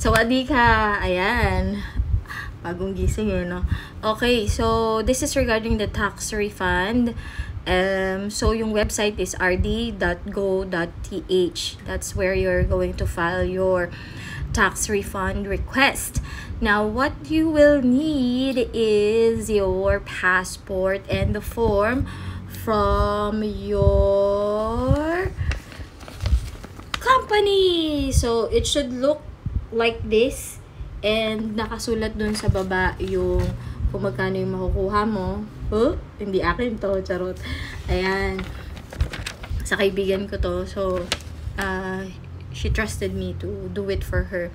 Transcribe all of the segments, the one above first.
Sawadee ka! Ayan. Bagong gising no? Okay, so this is regarding the tax refund. So yung website is rd.go.th. That's where you're going to file your tax refund request. Now, what you will need is your passport and the form from your company. So it should look like this, and nakasulat dun sa baba yung kung magkano yung makukuha mo. Hindi akin to, charot. Ayan, sa kaibigan ko to. So she trusted me to do it for her.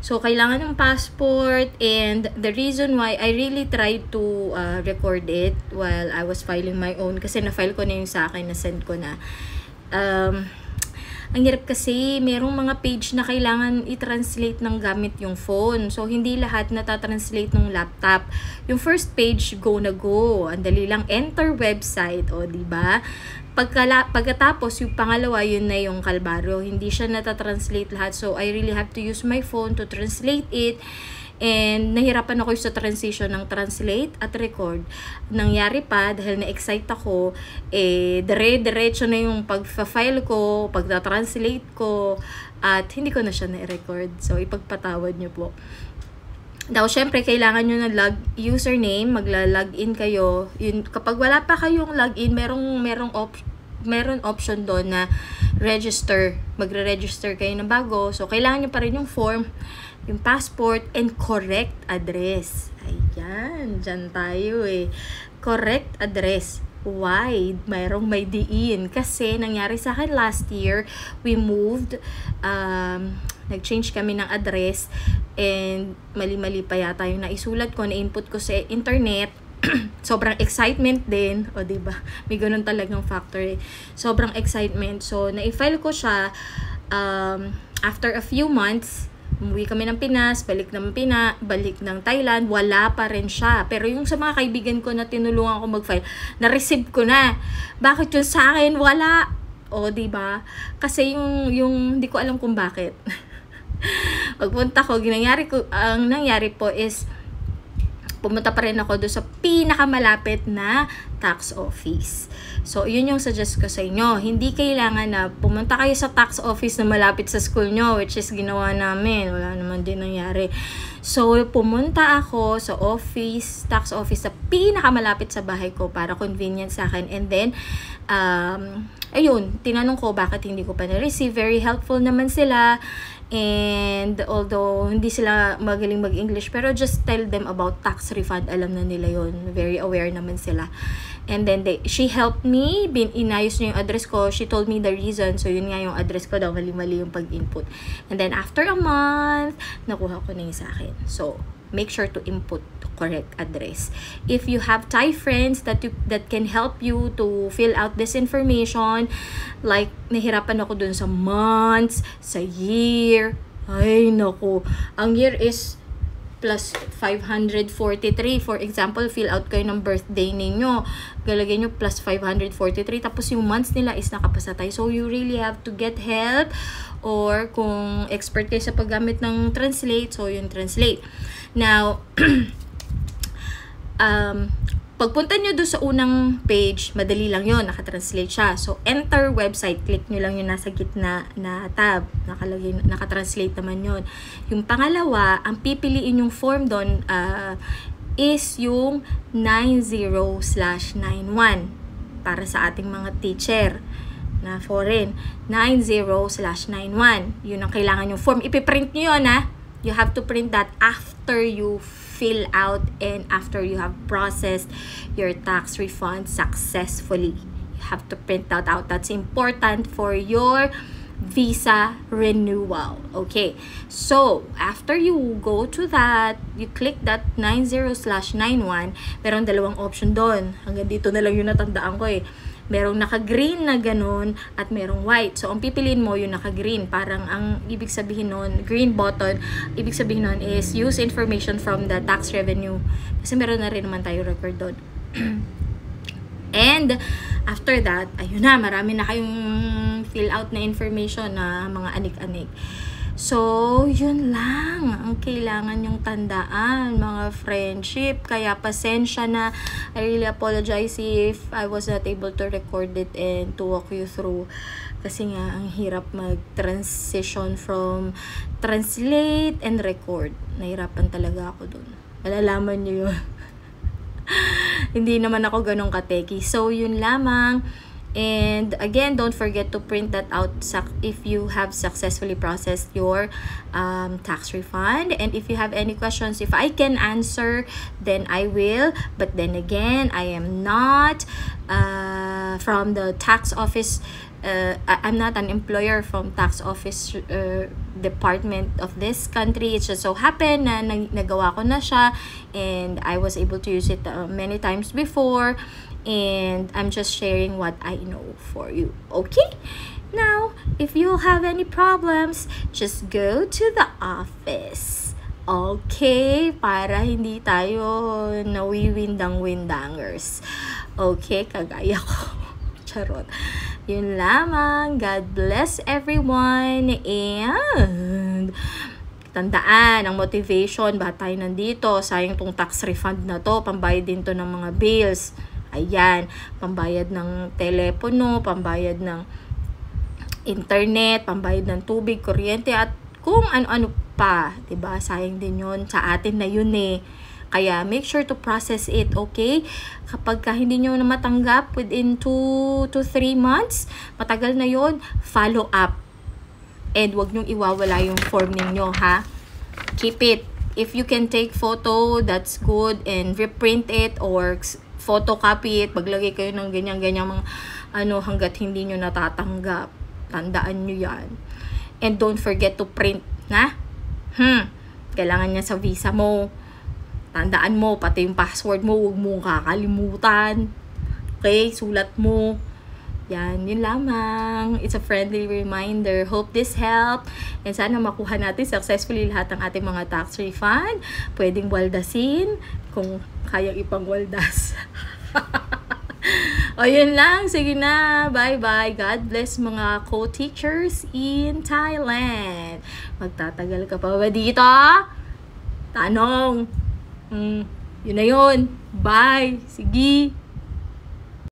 So kailangan ng passport, and the reason why I really tried to record it while I was filing my own, kasi na-file ko na yung sa akin, na-send ko na. Ang hirap kasi, merong mga page na kailangan i-translate ng gamit yung phone. So, hindi lahat natatranslate ng laptop. Yung first page, go na go. Ang dali lang, enter website. O, diba? Pagkatapos, yung pangalawa, yun na yung kalbaryo. Hindi siya natatranslate lahat. So, I really have to use my phone to translate it. And nahirapan ako sa transition ng translate at record. Nangyari pa, dahil na-excite ako, dire-diretso na yung pag-file ko, pagta-translate ko, at hindi ko na siya na-record. So, ipagpatawad nyo po. Now, syempre, kailangan nyo na username, magla-login kayo. Yun, kapag wala pa kayong login, meron option doon na register. Magre-register kayo na bago. So, kailangan nyo pa rin yung form, yung passport, and correct address. Ayan, dyan tayo correct address. Why? Mayroong may diin. Kasi, nangyari sa akin last year, we moved, nag-change kami ng address, and mali-mali pa yata yung naisulat ko, na-input ko sa internet. Sobrang excitement din, o diba? May ganun talagang factor Sobrang excitement. So, na-file ko siya, after a few months, umuwi kami ng Pinas, balik ng Thailand, wala pa rin siya. Pero yung sa mga kaibigan ko na tinulungan ko mag-file, na-receive ko na. Bakit yun sa akin? Wala. O, diba? Kasi yung hindi ko alam kung bakit. Pagpunta ko, ang nangyari po is, pumunta pa rin ako doon sa pinakamalapit na tax office. So, yun yung suggest ko sa inyo. Hindi kailangan na pumunta kayo sa tax office na malapit sa school nyo, which is ginawa namin. Wala naman din nangyari. So, pumunta ako sa tax office sa pinakamalapit sa bahay ko para convenient sa akin. And then, ayun, tinanong ko bakit hindi ko pa na-receive. Very helpful naman sila. And although hindi sila magaling mag-English, pero just tell them about tax refund, alam na nila yon, very aware naman sila. And then she helped me, inayos niya yung address ko, she told me the reason. So yun nga yung address ko daw, mali-mali yung pag-input. And then after a month, nakuha ko na yung sa akin. So make sure to input correct address. If you have Thai friends that can help you to fill out this information, like nahirapan ako dun sa months, sa year. Ay naku, ang year is plus 543. For example, fill out kayo ng birthday ninyo, galagay nyo plus 543, tapos yung months nila is nakapasatay. So you really have to get help, or kung expert kayo sa paggamit ng translate, so yung translate. Now, pagpunta nyo doon sa unang page, madali lang yon, nakatranslate siya. So, enter website, click nyo lang yung nasa gitna na tab, nakatranslate naman yon. Yung pangalawa, ang pipiliin yung form doon is yung 90/91 para sa ating mga teacher na foreign. 90/91, yun ang kailangan yung form. Ipiprint nyo yun you have to print that after you fill out and after you have processed your tax refund successfully. You have to print that out. That's important for your visa renewal. Okay, so after you go to that, you click that 90/91. Meron dalawang option doon. Hanggang dito na lang yung natandaan ko merong naka-green na ganun at merong white. So, ang pipiliin mo yung naka-green. Parang ang ibig sabihin nun, green button, ibig sabihin nun is use information from the tax revenue. Kasi meron na rin naman tayo record doon. And, after that, ayun na, marami na kayong fill out na information na mga anik-anik. So, yun lang ang kailangan yung tandaan, mga friendship. Kaya pasensya na. I really apologize if I was not able to record it and to walk you through. Kasi nga, ang hirap mag-transition from translate and record. Nahirapan talaga ako dun. Malalaman nyo yun. Hindi naman ako ganun kateki. So, yun lamang. And again, don't forget to print that out if you have successfully processed your tax refund. And if you have any questions, if I can answer, then I will. But then again, I am not from the tax office. I'm not an employer from tax office department of this country. It just so happened na nagawa ko na siya, and I was able to use it many times before. And I'm just sharing what I know for you. Okay? Now, if you have any problems, just go to the office. Okay? Para hindi tayo nawiwindang-windangers. Okay? Kagaya ko. Charot. Yun lamang. God bless everyone. And tandaan, ang motivation, ba tayo nandito? Sayang tong tax refund na to. Pambayad din to ng mga bills. Ayan, pambayad ng telepono, pambayad ng internet, pambayad ng tubig, kuryente, at kung ano-ano pa, 'di ba? Sayang din 'yon, sa atin na 'yun eh. Kaya make sure to process it, okay? Kapag hindi nyo na matanggap within 2 to 3 months, matagal na 'yon, follow up. And wag nyong iwawala yung form ninyo, ha? Keep it. If you can take photo, that's good, and reprint it or photocopy it, maglagay kayo ng ganyan-ganyan mga hanggat hindi nyo natatanggap. Tandaan nyo yan. And don't forget to print, na? Kailangan niya sa visa mo. Tandaan mo, pati yung password mo, huwag mong kakalimutan. Okay? Sulat mo. Yan, yun lamang. It's a friendly reminder. Hope this helped. And sana makuha natin successfully lahat ng ating mga tax refund. Pwedeng waldasin kung kayang ipangwaldas. O, yun lang. Sige na. Bye-bye. God bless mga co-teachers in Thailand. Magtatagal ka pa ba dito? Tanong. Yun na yun. Bye. Sige.